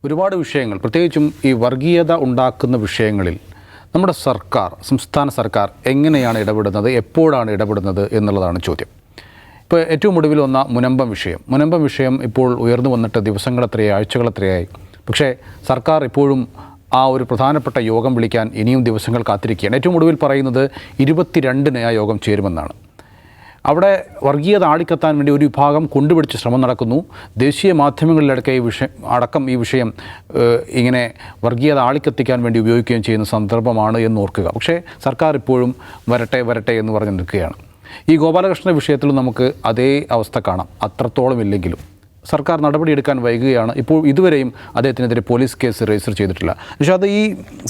ഒരുപാട് വിഷയങ്ങൾ, പ്രത്യേകിച്ചും ഈ വർഗീയത ഉണ്ടാക്കുന്ന വിഷയങ്ങളിൽ നമ്മുടെ സർക്കാർ, സംസ്ഥാന സർക്കാർ എങ്ങനെയാണ് ഇടപെടുന്നത്, എപ്പോഴാണ് ഇടപെടുന്നത് എന്നുള്ളതാണ് ചോദ്യം. ഇപ്പോൾ ഏറ്റവും ഒടുവിൽ വന്ന മുനമ്പം വിഷയം ഇപ്പോൾ ഉയർന്നു വന്നിട്ട് ദിവസങ്ങളെത്രയായി, ആഴ്ചകളെത്രയായി. പക്ഷേ സർക്കാർ ഇപ്പോഴും ആ ഒരു പ്രധാനപ്പെട്ട യോഗം വിളിക്കാൻ ഇനിയും ദിവസങ്ങൾ കാത്തിരിക്കുകയാണ്. ഏറ്റവും ഒടുവിൽ പറയുന്നത് 22-ന് ആ യോഗം ചേരുമെന്നാണ്. അവിടെ വർഗീയത ആളിക്കത്താൻ വേണ്ടി ഒരു വിഭാഗം കൊണ്ടുപിടിച്ച് ശ്രമം നടക്കുന്നു. ദേശീയ മാധ്യമങ്ങളിലടക്കം ഈ വിഷയം ഇങ്ങനെ വർഗീയത ആളിക്കത്തിക്കാൻ വേണ്ടി ഉപയോഗിക്കുകയും ചെയ്യുന്ന സന്ദർഭമാണ് എന്ന് ഓർക്കുക. പക്ഷേ സർക്കാർ ഇപ്പോഴും വരട്ടെ എന്ന് പറഞ്ഞ് നിൽക്കുകയാണ്. ഈ ഗോപാലകൃഷ്ണ വിഷയത്തിലും നമുക്ക് അതേ അവസ്ഥ കാണാം. അത്രത്തോളം ഇല്ലെങ്കിലും സർക്കാർ നടപടിയെടുക്കാൻ വൈകുകയാണ്. ഇപ്പോൾ ഇതുവരെയും അദ്ദേഹത്തിനെതിരെ പോലീസ് കേസ് രജിസ്റ്റർ ചെയ്തിട്ടില്ല. പക്ഷേ അത് ഈ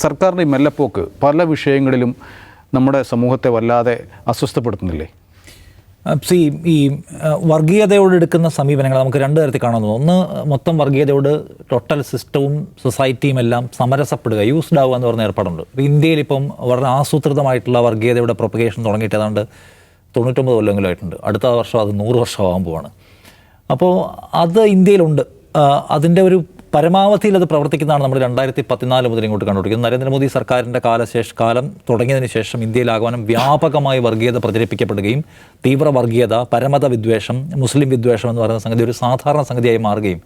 സർക്കാരിൻ്റെ മെല്ലപ്പോക്ക് പല വിഷയങ്ങളിലും നമ്മുടെ സമൂഹത്തെ വല്ലാതെ അസ്വസ്ഥപ്പെടുത്തുന്നില്ലേ? ഈ വർഗീയതയോട് എടുക്കുന്ന സമീപനങ്ങൾ നമുക്ക് രണ്ട് തരത്തിൽ കാണുന്നു. ഒന്ന്, മൊത്തം വർഗീയതയോട് ടോട്ടൽ സിസ്റ്റവും സൊസൈറ്റിയും എല്ലാം സമരസപ്പെടുക, യൂസ്ഡ് ആവുക എന്ന് പറഞ്ഞ ഏർപ്പാടുണ്ട്. ഇപ്പോൾ ഇന്ത്യയിൽ ഇപ്പം വളരെ ആസൂത്രിതമായിട്ടുള്ള വർഗീയതയുടെ പ്രൊപ്പഗേഷൻ തുടങ്ങിയിട്ട് ഏതാണ്ട് 99 കൊല്ലമെങ്കിലും ആയിട്ടുണ്ട്. അടുത്ത വർഷം അത് 100 വർഷമാകാൻ പോവാണ്. അപ്പോൾ അത് ഇന്ത്യയിലുണ്ട്. അതിൻ്റെ ഒരു പരമാവധിയിൽ അത് പ്രവർത്തിക്കുന്നതാണ് നമ്മൾ 2014 മുതൽ ഇങ്ങോട്ട് കണ്ടുപിടിക്കുന്നത്. നരേന്ദ്രമോദി സർക്കാരിൻ്റെ കാലം തുടങ്ങിയതിന് ശേഷം ഇന്ത്യയിലാകമാനം വ്യാപകമായി വർഗീയത പ്രചരിപ്പിക്കപ്പെടുകയും തീവ്ര വർഗീയത, പരമത വിദ്വേഷം, മുസ്ലിം വിദ്വേഷം എന്ന് പറയുന്ന സംഗതി ഒരു സാധാരണ സംഗതിയായി മാറുകയും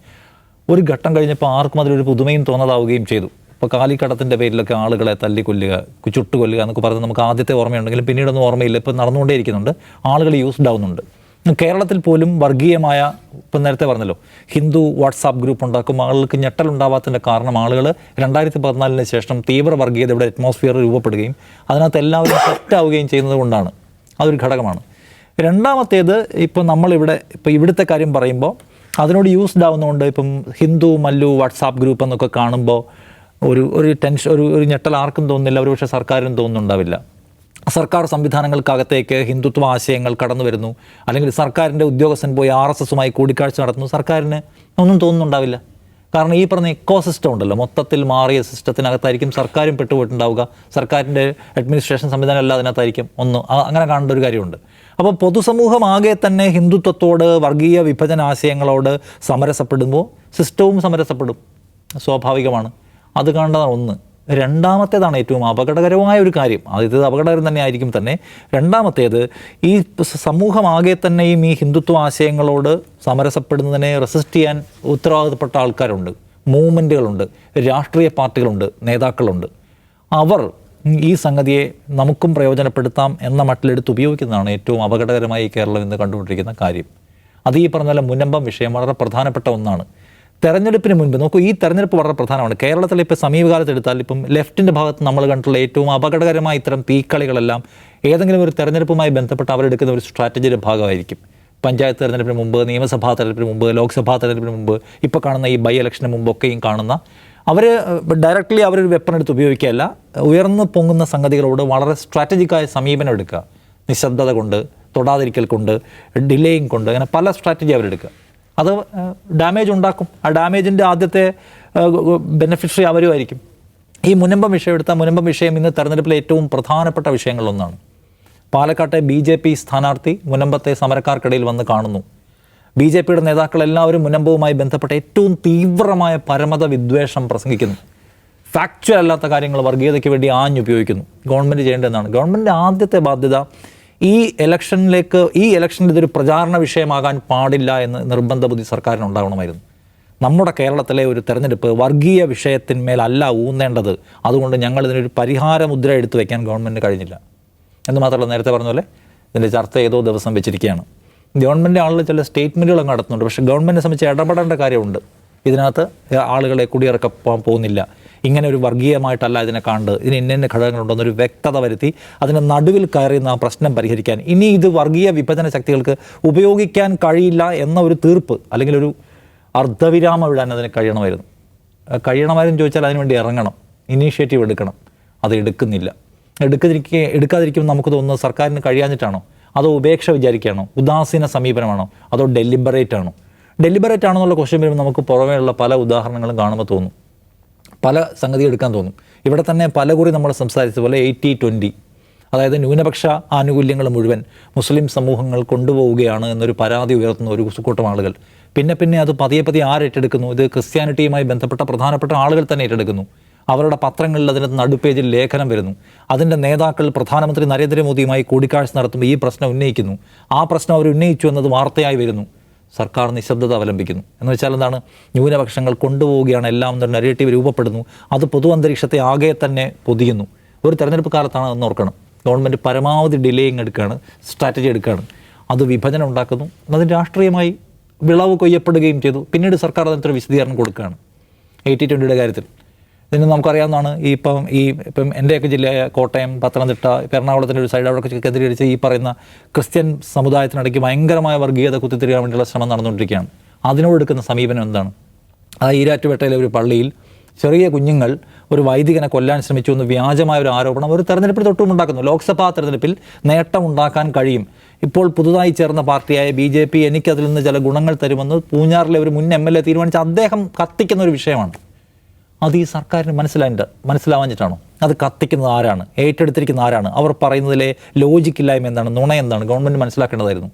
ഒരു ഘട്ടം കഴിഞ്ഞപ്പോൾ ആർക്കും അതിലൊരു പുതുമയും തോന്നതാവുകയും ചെയ്തു. ഇപ്പോൾ കാലിക്കടത്തിൻ്റെ പേരിലൊക്കെ ആളുകളെ തല്ലിക്കൊല്ലുക, ചുട്ടുകൊല്ലുക എന്നൊക്കെ പറഞ്ഞ് നമുക്ക് ആദ്യത്തെ ഓർമ്മയുണ്ടെങ്കിലും പിന്നീടൊന്നും ഓർമ്മയില്ല. ഇപ്പോൾ നടന്നുകൊണ്ടേയിരിക്കുന്നുണ്ട്. ആളുകൾ യൂസ്ഡ് ആവുന്നുണ്ട്. കേരളത്തിൽ പോലും വർഗീയമായ, ഇപ്പം നേരത്തെ പറഞ്ഞല്ലോ, ഹിന്ദു വാട്സാപ്പ് ഗ്രൂപ്പ് ഉണ്ടാക്കും. ആളുകൾക്ക് ഞെട്ടലുണ്ടാവാത്തതിൻ്റെ കാരണം ആളുകൾ 2014 ശേഷം തീവ്ര വർഗീയതയുടെ അറ്റ്മോസ്ഫിയർ രൂപപ്പെടുകയും അതിനകത്ത് എല്ലാവരും സെറ്റാവുകയും ചെയ്യുന്നത് കൊണ്ടാണ്. അതൊരു ഘടകമാണ്. രണ്ടാമത്തേത്, ഇപ്പം ഇവിടുത്തെ കാര്യം പറയുമ്പോൾ അതിനോട് യൂസ്ഡ് ആവുന്നതുകൊണ്ട് ഇപ്പം ഹിന്ദു മല്ലു വാട്സാപ്പ് ഗ്രൂപ്പ് എന്നൊക്കെ കാണുമ്പോൾ ഒരു ടെൻഷൻ, ഒരു ഞെട്ടൽ ആർക്കും തോന്നുന്നില്ല. ഒരു പക്ഷേ സർക്കാരിനും തോന്നുന്നുണ്ടാവില്ല. സർക്കാർ സംവിധാനങ്ങൾക്കകത്തേക്ക് ഹിന്ദുത്വ ആശയങ്ങൾ കടന്നു വരുന്നു, അല്ലെങ്കിൽ സർക്കാരിൻ്റെ ഉദ്യോഗസ്ഥൻ പോയി RSSുമായി കൂടിക്കാഴ്ച നടത്തുന്നു, സർക്കാരിന് ഒന്നും തോന്നുന്നുണ്ടാവില്ല. കാരണം ഈ പറഞ്ഞ ഇക്കോസിസ്റ്റം ഉണ്ടല്ലോ, മൊത്തത്തിൽ മാറിയ സിസ്റ്റത്തിനകത്തായിരിക്കും സർക്കാരും പെട്ടുപോയിട്ടുണ്ടാവുക. സർക്കാരിൻ്റെ അഡ്മിനിസ്ട്രേഷൻ സംവിധാനം എല്ലാം അതിനകത്തായിരിക്കും. അങ്ങനെ കാണേണ്ട ഒരു കാര്യമുണ്ട്. അപ്പോൾ പൊതുസമൂഹം ആകെ തന്നെ ഹിന്ദുത്വത്തോട്, വർഗീയ വിഭജന ആശയങ്ങളോട് സമരസപ്പെടുമ്പോൾ സിസ്റ്റവും സമരസപ്പെടും, സ്വാഭാവികമാണ്. അത് കാണേണ്ടതാണ് ഒന്ന്. രണ്ടാമത്തേതാണ് ഏറ്റവും അപകടകരമായ ഒരു കാര്യം. ഇത് അപകടകരം തന്നെ ആയിരിക്കും തന്നെ. രണ്ടാമത്തേത്, ഈ സമൂഹമാകെ തന്നെയും ഈ ഹിന്ദുത്വ ആശയങ്ങളോട് സമരസപ്പെടുന്നതിനെ റെസിസ്റ്റ് ചെയ്യാൻ ഉത്തരവാദിത്തപ്പെട്ട ആൾക്കാരുണ്ട്, മൂവ്മെൻറ്റുകളുണ്ട്, രാഷ്ട്രീയ പാർട്ടികളുണ്ട്, നേതാക്കളുണ്ട്. അവർ ഈ സംഗതിയെ നമുക്കും പ്രയോജനപ്പെടുത്താം എന്ന മട്ടിലെടുത്ത് ഉപയോഗിക്കുന്നതാണ് ഏറ്റവും അപകടകരമായി കേരളം ഇന്ന് കണ്ടുകൊണ്ടിരിക്കുന്ന കാര്യം. അത് ഈ പറഞ്ഞ മുനമ്പം വിഷയം വളരെ പ്രധാനപ്പെട്ട ഒന്നാണ്. തെരഞ്ഞെടുപ്പിന് മുൻപ് നോക്കൂ, ഈ തെരഞ്ഞെടുപ്പ് വളരെ പ്രധാനമാണ്. കേരളത്തിൽ ഇപ്പോൾ സമീപകാലത്ത് എടുത്താൽ ഇപ്പം ലെഫ്റ്റിൻ്റെ ഭാഗത്ത് നമ്മൾ കണ്ടിട്ടുള്ള ഏറ്റവും അപകടകരമായ ഇത്തരം തീക്കളികളെല്ലാം ഏതെങ്കിലും ഒരു തെരഞ്ഞെടുപ്പുമായി ബന്ധപ്പെട്ട് അവരെടുക്കുന്ന ഒരു സ്ട്രാറ്റജിയുടെ ഭാഗമായിരിക്കും. പഞ്ചായത്ത് തെരഞ്ഞെടുപ്പിന് മുമ്പ്, നിയമസഭാ തെരഞ്ഞെടുപ്പിന് മുമ്പ്, ലോക്സഭാ തെരഞ്ഞെടുപ്പിന് മുമ്പ്, ഇപ്പോൾ കാണുന്ന ഈ ബൈ ഇലക്ഷന് മുമ്പൊക്കെയും കാണുന്ന അവർ ഡയറക്റ്റ്ലി അവരൊരു വെപ്പൺ എടുത്ത് ഉപയോഗിക്കുകയല്ല, ഉയർന്നു പൊങ്ങുന്ന സംഗതികളോട് വളരെ സ്ട്രാറ്റജിക്കായ സമീപനം എടുക്കുക. നിശബ്ദത കൊണ്ട്, തൊടാതിരിക്കൽ കൊണ്ട്, ഡിലേയിങ് കൊണ്ട്, അങ്ങനെ പല സ്ട്രാറ്റജി അവരെടുക്കുക. അത് ഡാമേജ് ഉണ്ടാക്കും. ആ ഡാമേജിൻ്റെ ആദ്യത്തെ ബെനിഫിഷ്യറി അവരുമായിരിക്കും. ഈ മുനമ്പം വിഷയം എടുത്താൽ, മുനമ്പം വിഷയം ഇന്ന് തെരഞ്ഞെടുപ്പിലെ ഏറ്റവും പ്രധാനപ്പെട്ട വിഷയങ്ങളിലൊന്നാണ്. പാലക്കാട്ടെ BJP സ്ഥാനാർത്ഥി മുനമ്പത്തെ സമരക്കാർക്കിടയിൽ വന്ന് കാണുന്നു. BJPയുടെ നേതാക്കളെല്ലാവരും മുനമ്പവുമായി ബന്ധപ്പെട്ട ഏറ്റവും തീവ്രമായ പരമത വിദ്വേഷം പ്രസംഗിക്കുന്നു. ഫാക്ച്വൽ അല്ലാത്ത കാര്യങ്ങൾ വർഗീയതയ്ക്ക് വേണ്ടി ആഞ്ഞുപയോഗിക്കുന്നു. ഗവൺമെൻറ് ചെയ്യേണ്ടതെന്നാണ്. ഗവൺമെൻറ്റിൻ്റെ ആദ്യത്തെ ബാധ്യത ഈ ഇലക്ഷനിൽ ഇതൊരു പ്രചാരണ വിഷയമാകാൻ പാടില്ല എന്ന് നിർബന്ധ ബുദ്ധി സർക്കാരിന് ഉണ്ടാവണമായിരുന്നു. നമ്മുടെ കേരളത്തിലെ ഒരു തെരഞ്ഞെടുപ്പ് വർഗീയ വിഷയത്തിന്മേലല്ല ഊന്നേണ്ടത്. അതുകൊണ്ട് ഞങ്ങൾ ഇതിനൊരു പരിഹാര മുദ്ര എടുത്തു വയ്ക്കാൻ ഗവൺമെൻറ് കഴിഞ്ഞില്ല. എന്ന് മാത്രമല്ല, നേരത്തെ പറഞ്ഞ പോലെ ഇതിൻ്റെ ചർച്ച ഏതോ ദിവസം വെച്ചിരിക്കുകയാണ്. ഗവൺമെൻറ് ആളുകൾ ചില സ്റ്റേറ്റ്മെൻറ്റുകളൊക്കെ നടത്തുന്നുണ്ട്. പക്ഷേ ഗവൺമെൻറ്റിനെ സംബന്ധിച്ച് ഇടപെടേണ്ട കാര്യമുണ്ട്. ഇതിനകത്ത് ആളുകളെ കുടിയിറക്കാൻ പോകുന്നില്ല, ഇങ്ങനെ ഒരു വർഗീയമായിട്ടല്ല ഇതിനെ കണ്ട്, ഇതിന് ഇന്ന ഘടകങ്ങളുണ്ടെന്നൊരു വ്യക്തത വരുത്തി അതിന് നടുവിൽ കയറിയുന്ന ആ പ്രശ്നം പരിഹരിക്കാൻ, ഇനി ഇത് വർഗീയ വിഭജന ശക്തികൾക്ക് ഉപയോഗിക്കാൻ കഴിയില്ല എന്ന ഒരു തീർപ്പ്, അല്ലെങ്കിൽ ഒരു അർദ്ധവിരാമം ഇടാൻ അതിന് കഴിയണമായിരുന്നു ചോദിച്ചാൽ അതിനുവേണ്ടി ഇറങ്ങണം, ഇനീഷ്യേറ്റീവ് എടുക്കണം. അത് എടുക്കുന്നില്ല. എടുക്കാതിരിക്കുമ്പോൾ നമുക്ക് തോന്നുന്നത് സർക്കാരിന് കഴിയാഞ്ഞിട്ടാണോ, അതോ ഉപേക്ഷ വിചാരിക്കുകയാണോ, ഉദാസീന സമീപനമാണോ, അതോ ഡെലിബറേറ്റ് ആണോ എന്നുള്ള ക്വസ്റ്റ്യൻ വരുമ്പോൾ നമുക്ക് പുറമേയുള്ള പല ഉദാഹരണങ്ങളും കാണുമ്പോൾ തോന്നും, പല സംഗതി എടുക്കാൻ തോന്നും. ഇവിടെ തന്നെ പലകുറി നമ്മൾ സംസാരിച്ചതുപോലെ 80-20, അതായത് ന്യൂനപക്ഷ ആനുകൂല്യങ്ങൾ മുഴുവൻ മുസ്ലിം സമൂഹങ്ങൾ കൊണ്ടുപോവുകയാണ് എന്നൊരു പരാതി ഉയർത്തുന്ന ഒരു കൂട്ടം ആളുകൾ. പിന്നെ അത് പതിയെ ആരേറ്റെടുക്കുന്നു? ഇത് ക്രിസ്ത്യാനിറ്റിയുമായി ബന്ധപ്പെട്ട പ്രധാനപ്പെട്ട ആളുകൾ തന്നെ ഏറ്റെടുക്കുന്നു. അവരുടെ പത്രങ്ങളിൽ അതിനകത്ത് നടുപ്പേജിൽ ലേഖനം വരുന്നു. അതിൻ്റെ നേതാക്കൾ പ്രധാനമന്ത്രി നരേന്ദ്രമോദിയുമായി കൂടിക്കാഴ്ച നടത്തുമ്പോൾ ഈ പ്രശ്നം ഉന്നയിക്കുന്നു. ആ പ്രശ്നം അവർ ഉന്നയിച്ചു എന്നത് വാർത്തയായി വരുന്നു. സർക്കാർ നിശബ്ദത അവലംബിക്കുന്നു. എന്ന് വെച്ചാൽ എന്താണ്? ന്യൂനപക്ഷങ്ങൾ കൊണ്ടുപോവുകയാണ് എല്ലാം എന്നൊരു നരേറ്റീവ് രൂപപ്പെടുന്നു. അത് പൊതു അന്തരീക്ഷത്തെ ആകെ തന്നെ പൊതിയുന്നു. ഒരു തെരഞ്ഞെടുപ്പ് കാലത്താണ് അതെന്ന് ഓർക്കണം. ഗവൺമെൻറ് പരമാവധി ഡിലേയിങ് എടുക്കുകയാണ്, സ്ട്രാറ്റജി എടുക്കുകയാണ്. അത് വിഭജനം ഉണ്ടാക്കുന്നു. അതിന് രാഷ്ട്രീയമായി വിളവ് കൊയ്യപ്പെടുകയും ചെയ്തു. പിന്നീട് സർക്കാർ അതിനൊരു വിശദീകരണം കൊടുക്കുകയാണ് 80-20 കാര്യത്തിൽ. ഇതിന് നമുക്കറിയാവുന്നതാണ്. ഇപ്പം എൻ്റെയൊക്കെ ജില്ലയായ കോട്ടയം, പത്തനംതിട്ട, എറണാകുളത്തിൻ്റെ ഒരു സൈഡ് അവിടെ കേന്ദ്രീകരിച്ച് ഈ പറയുന്ന ക്രിസ്ത്യൻ സമുദായത്തിനിടയ്ക്ക് ഭയങ്കരമായ വർഗീയത കുത്തിത്തിരിയാൻ വേണ്ടിയുള്ള ശ്രമം നടന്നുകൊണ്ടിരിക്കുകയാണ്. അതിനോടെടുക്കുന്ന സമീപനം എന്താണ്? ആ ഈരാറ്റുപേട്ടയിലെ ഒരു പള്ളിയിൽ ചെറിയ കുഞ്ഞുങ്ങൾ ഒരു വൈദികനെ കൊല്ലാൻ ശ്രമിച്ചു എന്ന് വ്യാജമായ ഒരു ആരോപണം ഒരു തെരഞ്ഞെടുപ്പിൽ തൊട്ടും ഉണ്ടാക്കുന്നു. ലോക്സഭാ തെരഞ്ഞെടുപ്പിൽ നേട്ടമുണ്ടാക്കാൻ കഴിയും. ഇപ്പോൾ പുതുതായി ചേർന്ന പാർട്ടിയായ BJP എനിക്കതിൽ നിന്ന് ചില ഗുണങ്ങൾ തരുമെന്ന് പൂഞ്ഞാറിലെ ഒരു മുൻ MLA തീരുമാനിച്ച അദ്ദേഹം കത്തിക്കുന്ന ഒരു വിഷയമാണ്. അത് ഈ സർക്കാരിന് മനസ്സിലാവാഞ്ഞിട്ടാണോ? അത് കത്തിക്കുന്നത് ആരാണ്? ഏറ്റെടുത്തിരിക്കുന്ന ആരാണ്? അവർ പറയുന്നതിലെ ലോജിക്കില്ലായ്മ എന്താണ്? നുണ എന്താണ്? ഗവൺമെൻറ് മനസ്സിലാക്കേണ്ടതായിരുന്നു.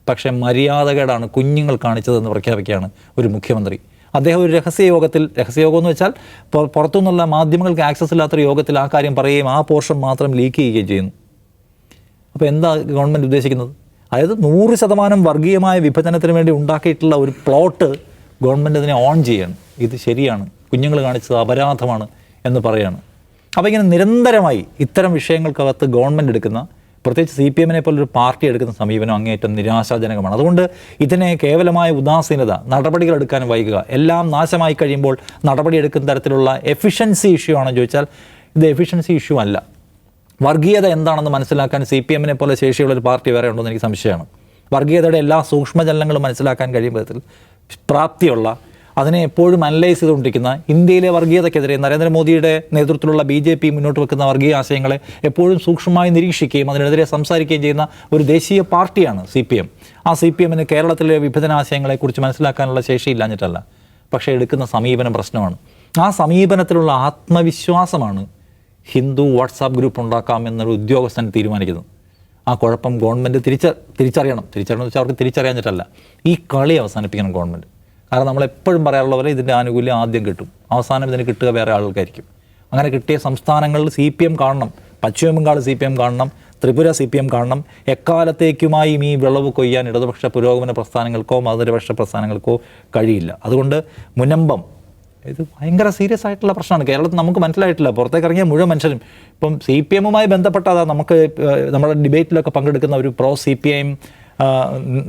പക്ഷേ മര്യാദകേടാണ് കുഞ്ഞുങ്ങൾ കാണിച്ചതെന്ന് പ്രഖ്യാപിക്കുകയാണ് ഒരു മുഖ്യമന്ത്രി. അദ്ദേഹം ഒരു രഹസ്യയോഗം എന്ന് വെച്ചാൽ പുറത്തുനിന്നുള്ള മാധ്യമങ്ങൾക്ക് ആക്സസ് ഇല്ലാത്തൊരു യോഗത്തിൽ ആ കാര്യം പറയുകയും ആ പോർഷൻ മാത്രം ലീക്ക് ചെയ്യുകയും ചെയ്യുന്നു. അപ്പോൾ എന്താ ഗവൺമെൻറ് ഉദ്ദേശിക്കുന്നത്? അതായത് 100% വർഗീയമായ വിഭജനത്തിന് വേണ്ടി ഉണ്ടാക്കിയിട്ടുള്ള ഒരു പ്ലോട്ട് ഗവൺമെൻറ് അതിനെ ഓൺ ചെയ്യാണ്. ഇത് ശരിയാണ്, കുഞ്ഞുങ്ങൾ കാണിച്ചത് അപരാധമാണ് എന്ന് പറയുകയാണ്. അപ്പോൾ ഇങ്ങനെ നിരന്തരമായി ഇത്തരം വിഷയങ്ങൾക്കകത്ത് ഗവൺമെൻറ് എടുക്കുന്ന, പ്രത്യേകിച്ച് CPM-നെ പോലൊരു പാർട്ടി എടുക്കുന്ന സമീപനം അങ്ങേയറ്റം നിരാശാജനകമാണ്. അതുകൊണ്ട് ഇതിനെ കേവലമായ ഉദാസീനത, നടപടികൾ എടുക്കാൻ വൈകുക, എല്ലാം നാശമായി കഴിയുമ്പോൾ നടപടിയെടുക്കുന്ന തരത്തിലുള്ള എഫിഷ്യൻസി ഇഷ്യൂ ആണെന്ന് ചോദിച്ചാൽ ഇത് എഫിഷ്യൻസി ഇഷ്യൂ അല്ല. വർഗീയത എന്താണെന്ന് മനസ്സിലാക്കാൻ CPM-നെ പോലെ ശേഷിയുള്ളൊരു പാർട്ടി വേറെ ഉണ്ടോ എന്ന് എനിക്ക് സംശയമാണ്. വർഗീയതയുടെ എല്ലാ സൂക്ഷ്മചലനങ്ങളും മനസ്സിലാക്കാൻ കഴിയുന്ന വിധത്തിൽ പ്രാപ്തിയുള്ള, അതിനെ എപ്പോഴും അനലൈസ് ചെയ്തുകൊണ്ടിരിക്കുന്ന, ഇന്ത്യയിലെ വർഗീയതയ്ക്കെതിരെ നരേന്ദ്രമോദിയുടെ നേതൃത്വത്തിലുള്ള BJP മുന്നോട്ട് വെക്കുന്ന വർഗീയ ആശയങ്ങളെ എപ്പോഴും സൂക്ഷ്മമായി നിരീക്ഷിക്കുകയും അതിനെതിരെ സംസാരിക്കുകയും ചെയ്യുന്ന ഒരു ദേശീയ പാർട്ടിയാണ് CPM. ആ CPM-ന് കേരളത്തിലെ വിഭജനാശയങ്ങളെക്കുറിച്ച് മനസ്സിലാക്കാനുള്ള ശേഷിയില്ലാഞ്ഞിട്ടല്ല, പക്ഷേ എടുക്കുന്ന സമീപനം പ്രശ്നമാണ്. ആ സമീപനത്തിലുള്ള ആത്മവിശ്വാസമാണ് ഹിന്ദു വാട്സാപ്പ് ഗ്രൂപ്പ് ഉണ്ടാക്കാമെന്നൊരു ഉദ്യോഗസ്ഥൻ തീരുമാനിക്കുന്നത്. ആ കുഴപ്പം ഗവൺമെൻറ് തിരിച്ചറിയണം എന്ന് വെച്ചാൽ അവർക്ക് തിരിച്ചറിയാഞ്ഞിട്ടല്ല. ഈ കളി അവസാനിപ്പിക്കണം ഗവൺമെൻറ്. കാരണം നമ്മളെപ്പോഴും പറയാറുള്ള പോലെ ഇതിൻ്റെ ആനുകൂല്യം ആദ്യം കിട്ടും, അവസാനം ഇതിന് കിട്ടുക വേറെ ആൾക്കായിരിക്കും. അങ്ങനെ കിട്ടിയ സംസ്ഥാനങ്ങളിൽ CPM കാണണം, പശ്ചിമ ബംഗാൾ CPM കാണണം, ത്രിപുര CPM കാണണം. എക്കാലത്തേക്കുമായും ഈ വിളവ് കൊയ്യാൻ ഇടതുപക്ഷ പുരോഗമന പ്രസ്ഥാനങ്ങൾക്കോ മതനിരപക്ഷ പ്രസ്ഥാനങ്ങൾക്കോ കഴിയില്ല. അതുകൊണ്ട് മുനമ്പം ഇത് ഭയങ്കര സീരിയസ് ആയിട്ടുള്ള പ്രശ്നമാണ്. കേരളത്തിൽ നമുക്ക് മനസ്സിലായിട്ടില്ല. പുറത്തേക്ക് ഇറങ്ങിയ മുഴുവൻ മനുഷ്യരും ഇപ്പം CPM-മായി ബന്ധപ്പെട്ടതാ. നമുക്ക് നമ്മുടെ ഡിബേറ്റിലൊക്കെ പങ്കെടുക്കുന്ന ഒരു CPM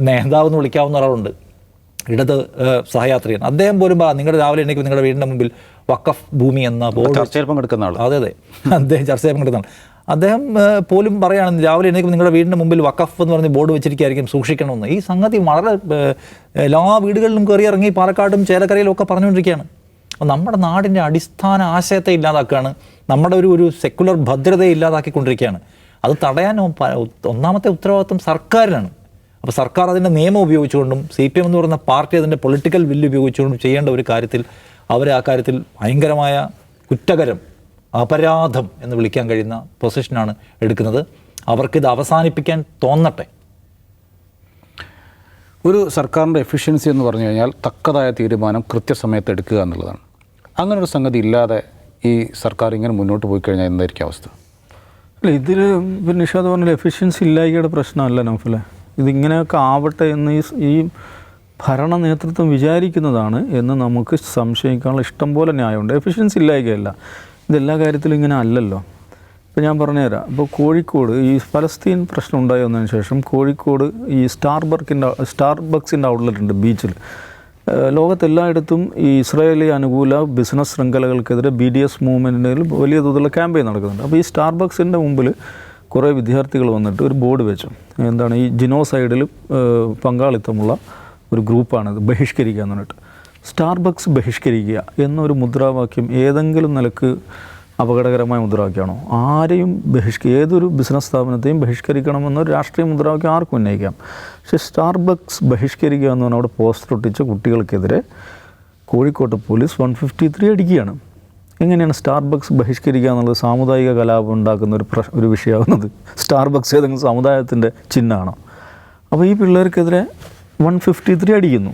നേതാവ് എന്ന് വിളിക്കാവുന്ന ഒരാളുണ്ട്, ഇടത് സഹയാത്രികൻ. അദ്ദേഹം പോലും നിങ്ങളുടെ രാവിലെ എണീക്കും നിങ്ങളുടെ വീടിൻ്റെ മുമ്പിൽ വഖഫ് ഭൂമി എന്ന ബോർഡ് ചർച്ചയിൽ പങ്കെടുക്കുന്ന ആൾ. അതെ അദ്ദേഹം ചർച്ചയിൽ പങ്കെടുക്കുന്ന ആൾ. അദ്ദേഹം പോലും പറയുകയാണ് രാവിലെ എണീക്കും നിങ്ങളുടെ വീടിൻ്റെ മുമ്പിൽ വഖഫ് എന്ന് പറഞ്ഞ് ബോർഡ് വെച്ചിരിക്കുകയായിരിക്കും, സൂക്ഷിക്കണമെന്ന്. ഈ സംഗതി വളരെ എല്ലാ വീടുകളിലും കയറി ഇറങ്ങി പാലക്കാടും ചേലക്കരയിലും ഒക്കെ പറഞ്ഞുകൊണ്ടിരിക്കുകയാണ്. അപ്പോൾ നമ്മുടെ നാടിൻ്റെ അടിസ്ഥാന ആശയത്തെ ഇല്ലാതാക്കുകയാണ്, നമ്മുടെ ഒരു സെക്കുലർ ഭദ്രതയെ ഇല്ലാതാക്കിക്കൊണ്ടിരിക്കുകയാണ്. അത് തടയാൻ ഒന്നാമത്തെ ഉത്തരവാദിത്വം സർക്കാരിനാണ്. അപ്പോൾ സർക്കാർ അതിൻ്റെ നിയമം ഉപയോഗിച്ചുകൊണ്ടും CPM എന്ന് പറയുന്ന പാർട്ടി അതിൻ്റെ പൊളിറ്റിക്കൽ വില്ല് ഉപയോഗിച്ചുകൊണ്ടും ചെയ്യേണ്ട ഒരു കാര്യത്തിൽ അവർ ആ കാര്യത്തിൽ ഭയങ്കരമായ കുറ്റകരം, അപരാധം എന്ന് വിളിക്കാൻ കഴിയുന്ന പൊസിഷനാണ് എടുക്കുന്നത്. അവർക്കിത് അവസാനിപ്പിക്കാൻ തോന്നട്ടെ. ഒരു സർക്കാരിൻ്റെ എഫിഷ്യൻസി എന്ന് പറഞ്ഞു കഴിഞ്ഞാൽ തക്കതായ തീരുമാനം കൃത്യസമയത്ത് എടുക്കുക എന്നുള്ളതാണ്. അങ്ങനൊരു സംഗതി ഇല്ലാതെ ഈ സർക്കാർ ഇങ്ങനെ മുന്നോട്ട് പോയി കഴിഞ്ഞാൽ എന്തായിരിക്കും അവസ്ഥ? അല്ല, ഇതിൽ നിഷാദ് പറഞ്ഞ എഫിഷ്യൻസി ഇല്ലായ്കയുടെ പ്രശ്നമല്ല നൗഫലെ. ഇതിങ്ങനെയൊക്കെ ആവട്ടെ എന്ന് ഈ ഭരണ നേതൃത്വം വിചാരിക്കുന്നതാണ് എന്ന് നമുക്ക് സംശയിക്കാനുള്ള ഇഷ്ടം പോലെ ന്യായമുണ്ട്. എഫിഷ്യൻസി ഇല്ലായ്കയല്ല, ഇതെല്ലാ കാര്യത്തിലും ഇങ്ങനെ അല്ലല്ലോ. ഇപ്പോൾ ഞാൻ പറഞ്ഞുതരാം. ഇപ്പോൾ കോഴിക്കോട് ഈ ഫലസ്തീൻ പ്രശ്നം ഉണ്ടായി വന്നതിന് ശേഷം കോഴിക്കോട് ഈ സ്റ്റാർബക്സിൻ്റെ ഔട്ട്ലെറ്റ് ഉണ്ട് ബീച്ചിൽ. ലോകത്തെല്ലായിടത്തും ഈ ഇസ്രായേലി അനുകൂല ബിസിനസ് ശൃംഖലകൾക്കെതിരെ BDS മൂവ്മെൻറ്റിൽ വലിയ തോതിലുള്ള ക്യാമ്പയിൻ നടക്കുന്നുണ്ട്. അപ്പോൾ ഈ സ്റ്റാർബക്സിൻ്റെ മുമ്പിൽ കുറേ വിദ്യാർത്ഥികൾ വന്നിട്ട് ഒരു ബോർഡ് വെച്ചു. എന്താണ്, ഈ ജിനോസൈഡിൽ പങ്കാളിത്തമുള്ള ഒരു ഗ്രൂപ്പാണിത്, ബഹിഷ്കരിക്കുക എന്ന് പറഞ്ഞിട്ട്. സ്റ്റാർബക്സ് ബഹിഷ്കരിക്കുക എന്നൊരു മുദ്രാവാക്യം ഏതെങ്കിലും നിലക്ക് അപകടകരമായ മുദ്രാവാക്യമാണോ? ആരെയും ഏതൊരു ബിസിനസ് സ്ഥാപനത്തെയും ബഹിഷ്കരിക്കണമെന്നൊരു രാഷ്ട്രീയ മുദ്രാവാക്യം ആർക്കും ഉന്നയിക്കാം. പക്ഷേ സ്റ്റാർബക്സ് ബഹിഷ്കരിക്കുക എന്ന് പറഞ്ഞാൽ അവിടെ പോസ്റ്റർ ഒട്ടിച്ച കുട്ടികൾക്കെതിരെ കോഴിക്കോട്ട് പോലീസ് 153 അടിക്കുകയാണ്. എങ്ങനെയാണ് സ്റ്റാർബക്സ് ബഹിഷ്കരിക്കുക എന്നുള്ളത് സാമുദായിക കലാപം ഉണ്ടാക്കുന്ന ഒരു വിഷയമാകുന്നത്? സ്റ്റാർബക്സ് ഏതെങ്കിലും സമുദായത്തിൻ്റെ ചിഹ്നമാണോ? അപ്പോൾ ഈ പിള്ളേർക്കെതിരെ 153 അടിക്കുന്നു.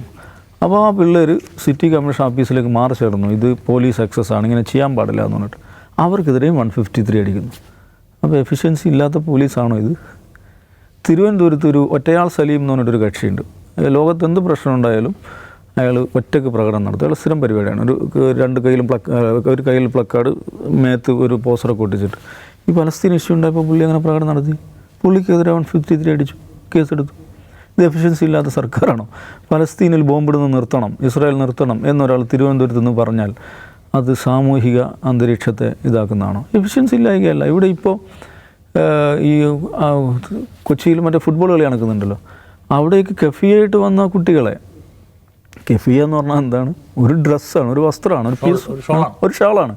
അപ്പോൾ ആ പിള്ളേർ സിറ്റി കമ്മീഷൻ ഓഫീസിലേക്ക് മാറി ചേർന്നു, ഇത് പോലീസ് എക്സസ് ആണ്, ഇങ്ങനെ ചെയ്യാൻ പാടില്ല എന്ന് പറഞ്ഞിട്ട് അവർക്കെതിരെയും 153 അടിക്കുന്നു. അപ്പോൾ എഫിഷ്യൻസി ഇല്ലാത്ത പോലീസാണോ ഇത്? തിരുവനന്തപുരത്ത് ഒരു ഒറ്റയാൾ സലീം എന്ന് പറഞ്ഞിട്ടൊരു കക്ഷിയുണ്ട്. ലോകത്ത് എന്ത് പ്രശ്നം ഉണ്ടായാലും അയാൾ ഒറ്റയ്ക്ക് പ്രകടനം നടത്തും. അയാൾ സ്ഥിരം പരിപാടിയാണ്. ഒരു കയ്യിൽ പ്ലക്കാർഡ്, മേത്ത് ഒരു പോസ്റ്ററൊക്കെ ഒട്ടിച്ചിട്ട്. ഈ പലസ്തീൻ ഇഷ്യൂ ഉണ്ടായപ്പോൾ പുള്ളി അങ്ങനെ പ്രകടനം നടത്തി. പുള്ളിക്കെതിരെ 153 അടിച്ചു, കേസെടുത്തു. ഇത് എഫിഷ്യൻസി ഇല്ലാത്ത സർക്കാരാണോ? പലസ്തീനിൽ ബോംബിടുന്നത് നിർത്തണം, ഇസ്രായേൽ നിർത്തണം എന്നൊരാൾ തിരുവനന്തപുരത്ത് നിന്ന് പറഞ്ഞാൽ അത് സാമൂഹിക അന്തരീക്ഷത്തെ ഇതാക്കുന്നതാണോ? എഫിഷ്യൻസി ഇല്ലായ്കയല്ല. ഇവിടെ ഇപ്പോൾ ഈ കൊച്ചിയിൽ മറ്റേ ഫുട്ബോൾ കളി നടക്കുന്നുണ്ടല്ലോ, അവിടേക്ക് കെഫിയായിട്ട് വന്ന കുട്ടികളെ, കെഫിയ എന്ന് പറഞ്ഞാൽ എന്താണ്? ഒരു ഡ്രസ്സാണ്, ഒരു വസ്ത്രമാണ്, ഒരു ഷാളാണ്.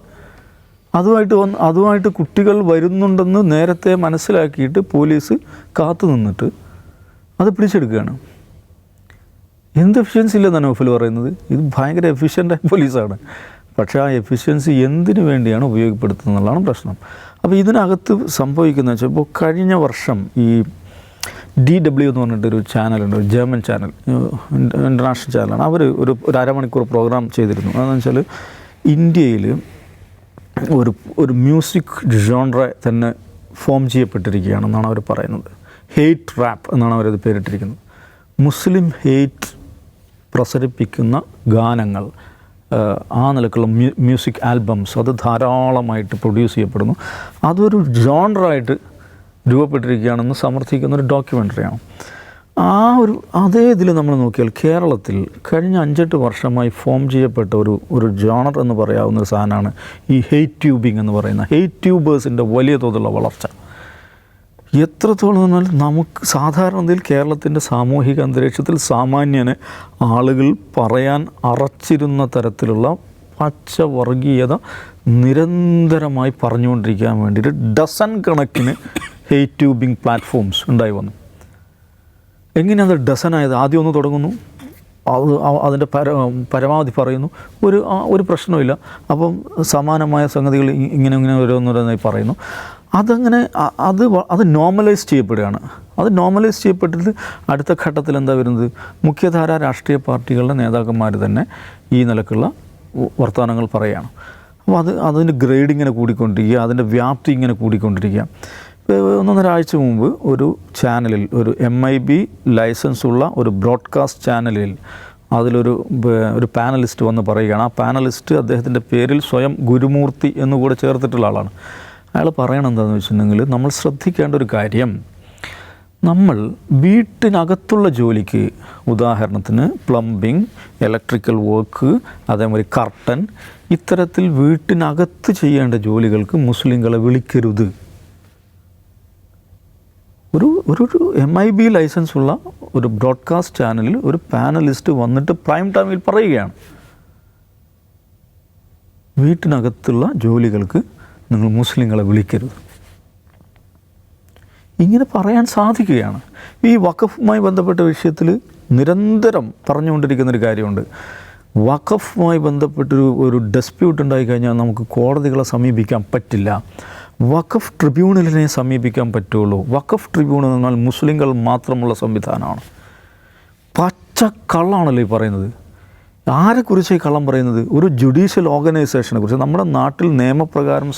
അതുമായിട്ട് കുട്ടികൾ വരുന്നുണ്ടെന്ന് നേരത്തെ മനസ്സിലാക്കിയിട്ട് പോലീസ് കാത്തു നിന്നിട്ട് അത് പിടിച്ചെടുക്കുകയാണ്. എന്ത് എഫിഷ്യൻസി ഇല്ലെന്നാണ് നൗഫൽ പറയുന്നത്? ഇത് ഭയങ്കര എഫിഷ്യൻ്റായ പോലീസാണ്. പക്ഷേ ആ എഫിഷ്യൻസി എന്തിനു വേണ്ടിയാണ് ഉപയോഗപ്പെടുത്തുന്നത് എന്നുള്ളതാണ് പ്രശ്നം. അപ്പോൾ ഇതിനകത്ത് സംഭവിക്കുന്നത് വെച്ചാൽ, ഇപ്പോൾ കഴിഞ്ഞ വർഷം ഈ DW എന്ന് പറഞ്ഞിട്ടൊരു ചാനലുണ്ട്, ഒരു ജർമ്മൻ ചാനൽ, ഇൻ്റർനാഷണൽ ചാനലാണ്. അവർ ഒരു അരമണിക്കൂർ പ്രോഗ്രാം ചെയ്തിരുന്നു. അതെന്ന് വെച്ചാൽ ഇന്ത്യയിൽ ഒരു മ്യൂസിക് ജോൺറ തന്നെ ഫോം ചെയ്യപ്പെട്ടിരിക്കുകയാണെന്നാണ് അവർ പറയുന്നത്. ഹെയ്റ്റ് റാപ്പ് എന്നാണ് അവരത് പേരിട്ടിരിക്കുന്നത്. മുസ്ലിം ഹെയ്റ്റ് പ്രസരിപ്പിക്കുന്ന ഗാനങ്ങൾ, ആ നിലക്കുള്ള മ്യൂസിക് ആൽബംസ് അത് ധാരാളമായിട്ട് പ്രൊഡ്യൂസ് ചെയ്യപ്പെടുന്നു. അതൊരു രൂപപ്പെട്ടിരിക്കുകയാണെന്ന് സമർത്ഥിക്കുന്ന ഒരു ഡോക്യുമെൻ്ററിയാണ്. അതേ ഇതിൽ നമ്മൾ നോക്കിയാൽ കേരളത്തിൽ കഴിഞ്ഞ 5-8 വർഷമായി ഫോം ചെയ്യപ്പെട്ട ഒരു ജോണർ എന്ന് പറയാവുന്ന ഒരു സാധനമാണ് ഈ ഹെയ്റ്റ് ട്യൂബിംഗ് എന്ന് പറയുന്ന ഹെയ്റ്റ് ട്യൂബേഴ്സിൻ്റെ വലിയ തോതിലുള്ള വളർച്ച. എത്രത്തോളം എന്നാൽ നമുക്ക് സാധാരണയിൽ കേരളത്തിൻ്റെ സാമൂഹിക അന്തരീക്ഷത്തിൽ സാമാന്യന് ആളുകൾ പറയാൻ അറച്ചിരുന്ന തരത്തിലുള്ള പച്ച വർഗീയത നിരന്തരമായി പറഞ്ഞുകൊണ്ടിരിക്കാൻ വേണ്ടിയിട്ട് ഡസൻ കണക്കിന് ഹെയ്റ്റ് ട്യൂബിംഗ് പ്ലാറ്റ്ഫോംസ് ഉണ്ടായി വന്നു. എങ്ങനെയാണ് അത് ഡസനായത്? ആദ്യം ഒന്ന് തുടങ്ങുന്നു, അതിൻ്റെ പരമാവധി പറയുന്നു, ഒരു പ്രശ്നമില്ല, അപ്പം സമാനമായ സംഗതികൾ ഇങ്ങനെ ഓരോന്നോരോന്നായി പറയുന്നു. അത് നോർമലൈസ് ചെയ്യപ്പെടുകയാണ്. അത് നോർമലൈസ് ചെയ്യപ്പെട്ടിട്ട് അടുത്ത ഘട്ടത്തിൽ എന്താ വരുന്നത്? മുഖ്യധാര രാഷ്ട്രീയ പാർട്ടികളുടെ നേതാക്കന്മാർ തന്നെ ഈ നിലക്കുള്ള വർത്തമാനങ്ങൾ പറയുകയാണ്. അപ്പോൾ അതിൻ്റെ ഗ്രേഡ് ഇങ്ങനെ കൂടിക്കൊണ്ടിരിക്കുക, അതിൻ്റെ വ്യാപ്തി ഇങ്ങനെ കൂടിക്കൊണ്ടിരിക്കുക. 1-1.5 ആഴ്ച മുമ്പ് ഒരു ചാനലിൽ, ഒരു MIB ലൈസൻസ് ഉള്ള ഒരു ബ്രോഡ്കാസ്റ്റ് ചാനലിൽ അതിലൊരു പാനലിസ്റ്റ് വന്ന് പറയുകയാണ്. ആ പാനലിസ്റ്റ് അദ്ദേഹത്തിൻ്റെ പേരിൽ സ്വയം ഗുരുമൂർത്തി എന്നുകൂടെ ചേർത്തിട്ടുള്ള ആളാണ്. അയാൾ പറയണം എന്താണെന്ന് വെച്ചിട്ടുണ്ടെങ്കിൽ, നമ്മൾ ശ്രദ്ധിക്കേണ്ട ഒരു കാര്യം, നമ്മൾ വീട്ടിനകത്തുള്ള ജോലിക്ക്, ഉദാഹരണത്തിന് പ്ലംബിംഗ്, ഇലക്ട്രിക്കൽ വർക്ക്, അതേമാതിരി കർട്ടൻ, ഇത്തരത്തിൽ വീട്ടിനകത്ത് ചെയ്യേണ്ട ജോലികൾക്ക് മുസ്ലിങ്ങളെ വിളിക്കരുത്. ഒരു MIB ലൈസൻസ് ഉള്ള ഒരു ബ്രോഡ്കാസ്റ്റ് ചാനലിൽ ഒരു പാനലിസ്റ്റ് വന്നിട്ട് പ്രൈം ടൈമിൽ പറയുകയാണ്, വീട്ടിനകത്തുള്ള ജോലികൾക്ക് നിങ്ങൾ മുസ്ലിങ്ങളെ വിളിക്കരുത്. ഇങ്ങനെ പറയാൻ സാധിക്കുകയാണ്. ഈ വഖഫുമായി ബന്ധപ്പെട്ട വിഷയത്തിൽ നിരന്തരം പറഞ്ഞുകൊണ്ടിരിക്കുന്നൊരു കാര്യമുണ്ട്. വഖഫുമായി ബന്ധപ്പെട്ടൊരു ഡിസ്പ്യൂട്ട് ഉണ്ടായിക്കഴിഞ്ഞാൽ നമുക്ക് കോടതികളെ സമീപിക്കാൻ പറ്റില്ല, വഖഫ് ട്രിബ്യൂണലിനെ സമീപിക്കാൻ പറ്റുള്ളൂ. വഖഫ് ട്രിബ്യൂണൽ എന്നാൽ മുസ്ലിങ്ങൾ മാത്രമുള്ള സംവിധാനമാണ്. പച്ചക്കള്ളാണല്ലോ ഈ പറയുന്നത്. ആരെക്കുറിച്ച് ഈ കള്ളം പറയുന്നത്? ഒരു ജുഡീഷ്യൽ ഓർഗനൈസേഷനെ കുറിച്ച്. നമ്മുടെ നാട്ടിൽ നിയമപ്രകാരം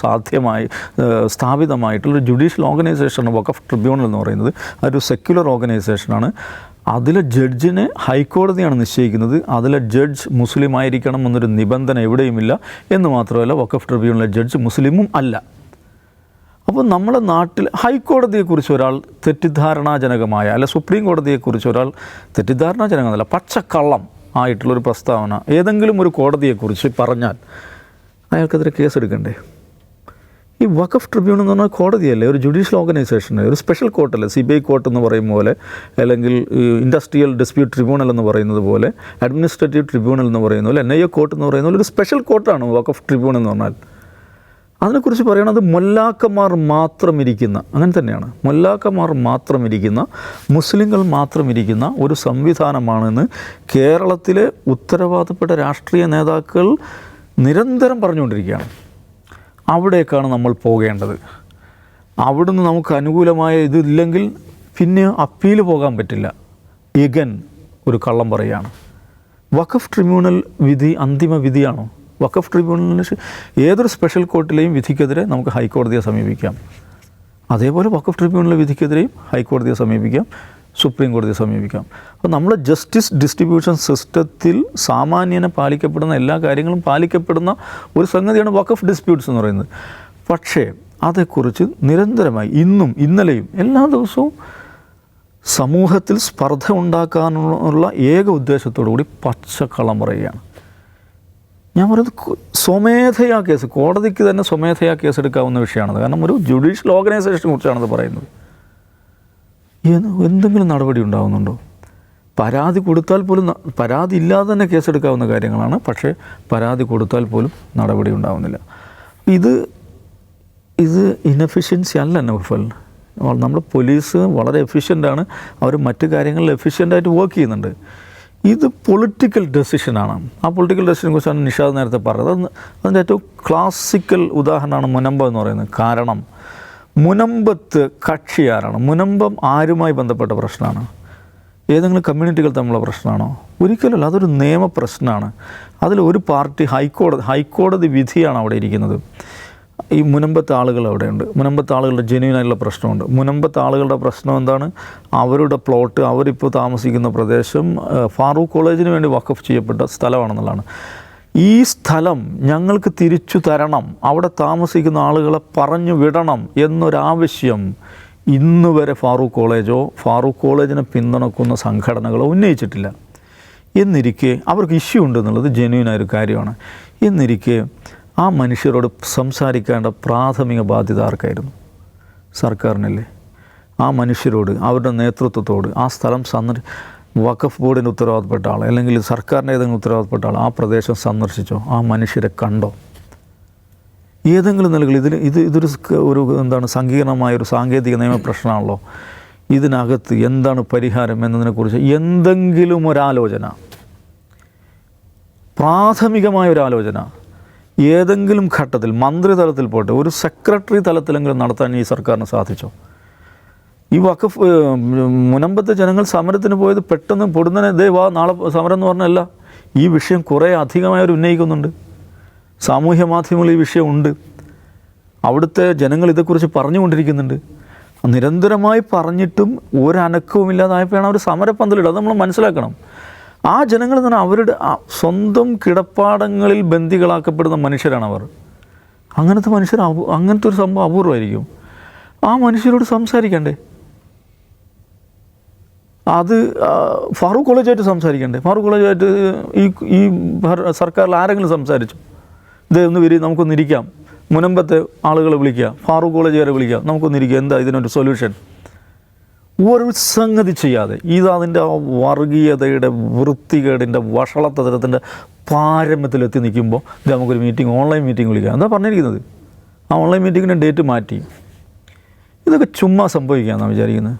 സ്ഥാപിതമായിട്ടുള്ളൊരു ജുഡീഷ്യൽ ഓർഗനൈസേഷനാണ് വഖഫ് ട്രിബ്യൂണൽ എന്ന് പറയുന്നത്. അതൊരു സെക്യുലർ ഓർഗനൈസേഷനാണ്. അതിലെ ജഡ്ജിനെ ഹൈക്കോടതിയാണ് നിശ്ചയിക്കുന്നത്. അതിലെ ജഡ്ജ് മുസ്ലിം ആയിരിക്കണം എന്നൊരു നിബന്ധന എവിടെയുമില്ല. എന്ന് മാത്രമല്ല, വഖഫ് ട്രിബ്യൂണലിലെ ജഡ്ജ് മുസ്ലിമും അല്ല. അപ്പോൾ നമ്മുടെ നാട്ടിൽ ഹൈക്കോടതിയെക്കുറിച്ച് ഒരാൾ തെറ്റിദ്ധാരണാജനകമായ, അല്ല സുപ്രീം കോടതിയെക്കുറിച്ച് ഒരാൾ തെറ്റിദ്ധാരണാജനകമല്ല, പച്ചക്കള്ളം ആയിട്ടുള്ളൊരു പ്രസ്താവന ഏതെങ്കിലും ഒരു കോടതിയെക്കുറിച്ച് പറഞ്ഞാൽ അയാൾക്കെതിരെ കേസെടുക്കണ്ടേ? ഈ വഖഫ് ട്രിബ്യൂണൽ എന്ന് പറഞ്ഞാൽ കോടതിയല്ലേ, ഒരു ജുഡീഷ്യൽ ഓർഗനൈസേഷൻ, ഒരു സ്പെഷ്യൽ കോർട്ടല്ലേ, CBI കോർട്ട് എന്ന് പറയുന്ന പോലെ, അല്ലെങ്കിൽ ഇൻഡസ്ട്രിയൽ ഡിസ്പ്യൂട്ട് ട്രിബ്യൂണൽ എന്ന് പറയുന്നത് പോലെ, അഡ്മിനിസ്ട്രേറ്റീവ് ട്രിബ്യൂണൽ എന്ന് പറയുന്ന പോലെ, NIA കോർട്ട് എന്ന് പറയുന്ന പോലെ ഒരു സ്പെഷ്യൽ കോർട്ടാണ് വഖഫ് ട്രിബ്യൂണൽ എന്ന് പറഞ്ഞാൽ. അതിനെക്കുറിച്ച് പറയണത് മൊല്ലാക്കന്മാർ മാത്രം ഇരിക്കുന്ന, അങ്ങനെ തന്നെയാണ്, മൊല്ലാക്കന്മാർ മാത്രം ഇരിക്കുന്ന, മുസ്ലിങ്ങൾ മാത്രം ഇരിക്കുന്ന ഒരു സംവിധാനമാണെന്ന് കേരളത്തിലെ ഉത്തരവാദപ്പെട്ട രാഷ്ട്രീയ നേതാക്കൾ നിരന്തരം പറഞ്ഞുകൊണ്ടിരിക്കുകയാണ്. അവിടേക്കാണ് നമ്മൾ പോകേണ്ടത്. അവിടുന്ന് നമുക്ക് അനുകൂലമായ ഇതില്ലെങ്കിൽ പിന്നെ അപ്പീൽ പോകാൻ പറ്റില്ല. എഗൻ ഒരു കള്ളം പറയുകയാണ്. വഖഫ് ട്രിബ്യൂണൽ വിധി അന്തിമ വിധിയാണോ? വഖഫ് ട്രിബ്യൂണലിന് ഏതൊരു സ്പെഷ്യൽ കോർട്ടിലെയും വിധിക്കെതിരെ നമുക്ക് ഹൈക്കോടതിയെ സമീപിക്കാം. അതേപോലെ വഖഫ് ട്രിബ്യൂണൽ വിധിക്കെതിരെയും ഹൈക്കോടതിയെ സമീപിക്കാം, സുപ്രീം കോടതിയെ സമീപിക്കാം. അപ്പോൾ നമ്മൾ ജസ്റ്റിസ് ഡിസ്ട്രിബ്യൂഷൻ സിസ്റ്റത്തിൽ സാമാന്യനെ പാലിക്കപ്പെടുന്ന എല്ലാ കാര്യങ്ങളും പാലിക്കപ്പെടുന്ന ഒരു സംഗതിയാണ് വഖഫ് ഡിസ്പ്യൂട്ട്സ് എന്ന് പറയുന്നത്. പക്ഷേ അതേക്കുറിച്ച് നിരന്തരമായി ഇന്നും ഇന്നലെയും എല്ലാ ദിവസവും സമൂഹത്തിൽ സ്പർദ്ധ ഉണ്ടാക്കാനുള്ള ഏക ഉദ്ദേശത്തോടു കൂടി പച്ചക്കള്ളം പറയുകയാണ്. ഞാൻ പറയുന്നത് സ്വമേധയാ കേസ്, കോടതിക്ക് തന്നെ സ്വമേധയാ കേസ് എടുക്കാവുന്ന വിഷയമാണത്. കാരണം ഒരു ജുഡീഷ്യൽ ഓർഗനൈസേഷനെ കുറിച്ചാണത് പറയുന്നത്. എന്തെങ്കിലും നടപടി ഉണ്ടാകുന്നുണ്ടോ? പരാതി കൊടുത്താൽ പോലും, പരാതി ഇല്ലാതെ തന്നെ കേസെടുക്കാവുന്ന കാര്യങ്ങളാണ്. പക്ഷേ പരാതി കൊടുത്താൽ പോലും നടപടി ഉണ്ടാകുന്നില്ല. ഇത് ഇനെഫിഷ്യൻസി അല്ല നൗഫൽ. നമ്മുടെ പോലീസ് വളരെ എഫിഷ്യൻ്റാണ്, അവർ മറ്റു കാര്യങ്ങളിൽ എഫിഷ്യൻ്റായിട്ട് വർക്ക് ചെയ്യുന്നുണ്ട്. ഇത് പൊളിറ്റിക്കൽ ഡെസിഷനാണ്. ആ പൊളിറ്റിക്കൽ ഡെസിഷനെ കുറിച്ചാണ് നിഷാദ് നേരത്തെ പറഞ്ഞത്. അതിൻ്റെ ഏറ്റവും ക്ലാസിക്കൽ ഉദാഹരണമാണ് മുനമ്പം എന്ന് പറയുന്നത്. കാരണം മുനമ്പത്ത് കക്ഷി ആരാണ്? മുനമ്പം ആരുമായി ബന്ധപ്പെട്ട പ്രശ്നമാണ്? ഏതെങ്കിലും കമ്മ്യൂണിറ്റികൾ തമ്മിലുള്ള പ്രശ്നമാണോ? ഒരിക്കലല്ല, അതൊരു നിയമപ്രശ്നമാണ്. അതിലൊരു പാർട്ടി ഹൈക്കോടതി വിധിയാണ് അവിടെ ഇരിക്കുന്നത്. ഈ മുനമ്പത്തെ ആളുകൾ അവിടെയുണ്ട്. മുനമ്പത്തെ ആളുകളുടെ ജെന്യൂനായിട്ടുള്ള പ്രശ്നമുണ്ട്. മുനമ്പത്തെ ആളുകളുടെ പ്രശ്നം എന്താണ്? അവരുടെ പ്ലോട്ട്, അവരിപ്പോൾ താമസിക്കുന്ന പ്രദേശം ഫാറൂഖ് കോളേജിന് വേണ്ടി വഖഫ് ചെയ്യപ്പെട്ട സ്ഥലമാണെന്നുള്ളതാണ്. ഈ സ്ഥലം ഞങ്ങൾക്ക് തിരിച്ചു തരണം, അവിടെ താമസിക്കുന്ന ആളുകളെ പറഞ്ഞു വിടണം എന്നൊരാവശ്യം ഇന്ന് വരെ ഫാറൂഖ് കോളേജോ ഫാറൂഖ് കോളേജിനെ പിന്തുണക്കുന്ന സംഘടനകളോ ഉന്നയിച്ചിട്ടില്ല. എന്നിരിക്കെ അവർക്ക് ഇഷ്യൂ ഉണ്ടെന്നുള്ളത് ജെന്യൂനായൊരു കാര്യമാണ്. എന്നിരിക്കെ ആ മനുഷ്യരോട് സംസാരിക്കേണ്ട പ്രാഥമിക ബാധ്യത ആർക്കായിരുന്നു? സർക്കാരിനല്ലേ? ആ മനുഷ്യരോട്, അവരുടെ നേതൃത്വത്തോട് ആ സ്ഥലം വഖഫ് ബോർഡിന് ഉത്തരവാദപ്പെട്ട ആൾ അല്ലെങ്കിൽ സർക്കാരിൻ്റെ ഏതെങ്കിലും ഉത്തരവാദപ്പെട്ട ആൾ ആ പ്രദേശം സന്ദർശിച്ചോ? ആ മനുഷ്യരെ കണ്ടോ? ഏതെങ്കിലും നിലകളിൽ ഇതൊരു എന്താണ് സങ്കീർണമായൊരു സാങ്കേതിക നിയമ പ്രശ്നമാണല്ലോ. ഇതിനകത്ത് എന്താണ് പരിഹാരം എന്നതിനെക്കുറിച്ച് എന്തെങ്കിലും ഒരാലോചന, പ്രാഥമികമായൊരാലോചന ഏതെങ്കിലും ഘട്ടത്തിൽ മന്ത്രിതലത്തിൽ പോട്ടെ, ഒരു സെക്രട്ടറി തലത്തിലെങ്കിലും നടത്താൻ ഈ സർക്കാരിന് സാധിച്ചോ? ഈ വഖഫ് മുനമ്പത്തെ ജനങ്ങൾ സമരത്തിന് പോയത് പെട്ടെന്ന് പൊടുന്നനെ വാ നാളെ സമരം എന്ന് പറഞ്ഞല്ല. ഈ വിഷയം കുറേ അധികമായവർ ഉന്നയിക്കുന്നുണ്ട്. സാമൂഹ്യ മാധ്യമങ്ങളിൽ ഈ വിഷയം ഉണ്ട്. അവിടുത്തെ ജനങ്ങൾ ഇതേക്കുറിച്ച് പറഞ്ഞുകൊണ്ടിരിക്കുന്നുണ്ട്. നിരന്തരമായി പറഞ്ഞിട്ടും ഒരനക്കവും ഇല്ലാതായപ്പോഴാണ് അവർ സമരപ്പന്തലിടുക. അത് നമ്മൾ മനസ്സിലാക്കണം. ആ ജനങ്ങൾ തന്നെ അവരുടെ സ്വന്തം കിടപ്പാടങ്ങളിൽ ബന്ദികളാക്കപ്പെടുന്ന മനുഷ്യരാണ് അവർ. അങ്ങനത്തെ മനുഷ്യർ, അങ്ങനത്തെ ഒരു സംഭവം അപൂർവമായിരിക്കും. ആ മനുഷ്യരോട് സംസാരിക്കണ്ടേ? അത് ഫാറൂഖ് കോളേജായിട്ട് സംസാരിക്കണ്ടേ? ഫാറൂഖ് കോളേജായിട്ട് ഈ സർക്കാരിൽ ആരെങ്കിലും സംസാരിച്ചു? ഇതൊന്ന് വരി, നമുക്കൊന്നിരിക്കാം, മുനമ്പത്തെ ആളുകളെ വിളിക്കുക, ഫാറൂഖ് കോളേജുകാരെ വിളിക്കുക, നമുക്കൊന്നിരിക്കുക, എന്താ ഇതിനൊരു സൊല്യൂഷൻ? ഒരു സംഗതി ചെയ്യാതെ അതിൻ്റെ ആ വർഗീയതയുടെ വൃത്തികേടിൻ്റെ വഷളത്തരത്തിൻ്റെ പാരമ്യത്തിലെത്തി നിൽക്കുമ്പോൾ ഇത് നമുക്കൊരു മീറ്റിംഗ്, ഓൺലൈൻ മീറ്റിംഗ് വിളിക്കാം, എന്താ പറഞ്ഞിരിക്കുന്നത്? ആ ഓൺലൈൻ മീറ്റിങ്ങിൻ്റെ ഡേറ്റ് മാറ്റി. ഇതൊക്കെ ചുമ്മാ സംഭവിക്കാമെന്നാണ് വിചാരിക്കുന്നത്.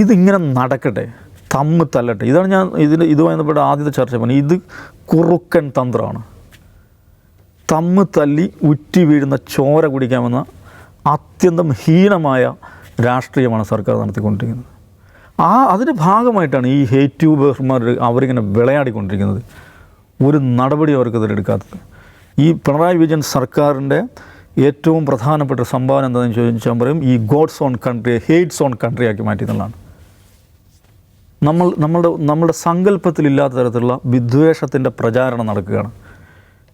ഇതിങ്ങനെ നടക്കട്ടെ, തമ്മിൽ തല്ലട്ടെ. ഇതാണ് ഞാൻ ഇതുമായി ബന്ധപ്പെട്ട ആദ്യത്തെ ചർച്ച പറഞ്ഞത്. ഇത് കുറുക്കൻ തന്ത്രമാണ്. തമ്മിൽ തല്ലി ഉറ്റി വീഴുന്ന ചോര കുടിക്കാമെന്ന അത്യന്തം ഹീനമായ രാഷ്ട്രീയമാണ് സർക്കാർ നടത്തിക്കൊണ്ടിരിക്കുന്നത്. അതിൻ്റെ ഭാഗമായിട്ടാണ് ഈ ഹേറ്റ് ട്യൂബർമാർ അവരിങ്ങനെ വിളയാടിക്കൊണ്ടിരിക്കുന്നത്. ഒരു നടപടി അവർക്കെതിരെ എടുക്കാത്തത്. ഈ പിണറായി വിജയൻ സർക്കാരിൻ്റെ ഏറ്റവും പ്രധാനപ്പെട്ട സംഭാവന എന്താണെന്ന് ചോദിച്ചാൽ പറയും, ഈ ഗോഡ്സ് ഓൺ കൺട്രിയെ ഹെയ്റ്റ്സ് ഓൺ കൺട്രി ആക്കി മാറ്റി എന്നുള്ളതാണ്. നമ്മളുടെ സങ്കല്പത്തിലില്ലാത്ത തരത്തിലുള്ള വിദ്വേഷത്തിൻ്റെ പ്രചാരണം നടക്കുകയാണ്.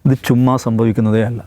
ഇത് ചുമ്മാ സംഭവിക്കുന്നതേ അല്ല.